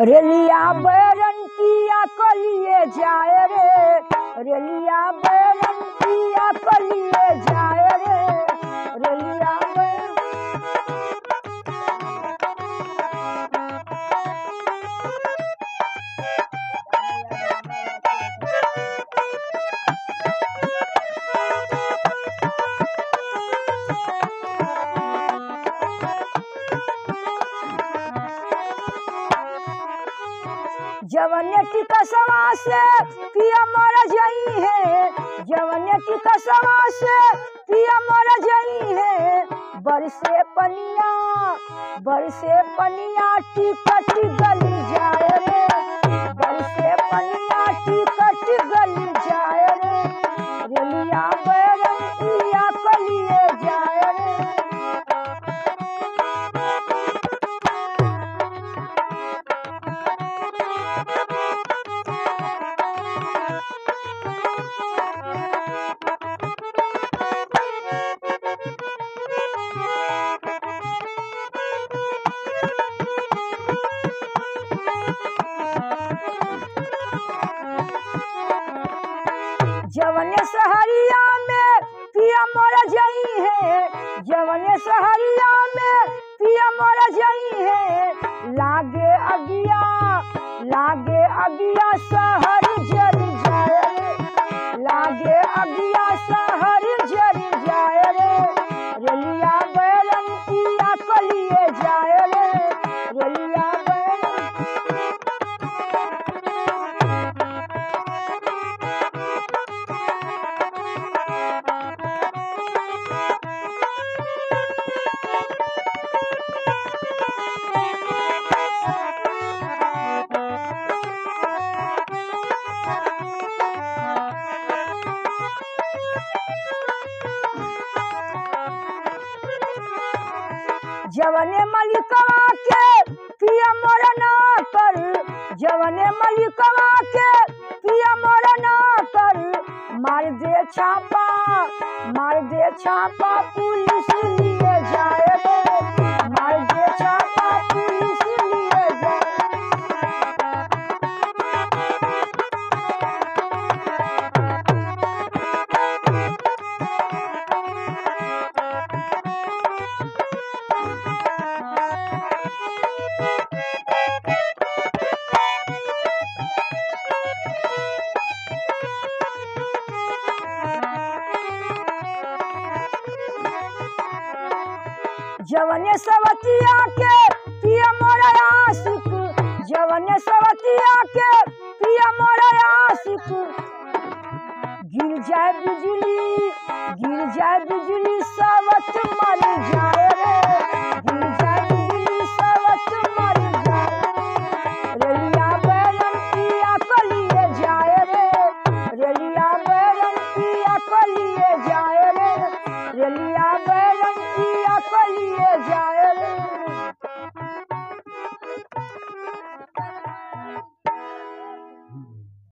रेलिया बैरन किया कलिए जाए रे, रेलिया बैरन किया कलिए जाए रे, रेलिया बैरन। जवने की कसवा से पिया मर जाई है, जवने की कसवा से पिया मर जाई है, बरसे पनिया टिकट गली जाए रे, बरसे पनिया टिकट गली जाए रे, रेलिया बैरन किया कलिए जाए रे। जवने सहरिया में पिया मर जाई है, जवने सहरिया में पिया मर जाई है, लागे अगिया सहर जर जाए रे, लागे अगिया सहर जर जाए रे, रेलिया बैरन किया कलिए जाए रे, रेलिया बैरन। जवने मलिकवा के पिया मरना कर, जवने मलिकवा के पिया मरना कर, मार दे छापा पुलिस लिए जाए रे, मार दे छापा पुलिस लिए जाए। जवने सवतिया के पिया मोरा आशिक, जवने सवतिया के पिया मोरा आशिक, गिर जाए बिजली सवत मर जाए रे, गिर जाए बिजली सवत मर जाए, रेलिया बैरन किया कलिए जाए रे, रेलिया बैरन किया कलिए जाए रे, रेलिया बैरन किया कलिए जाए।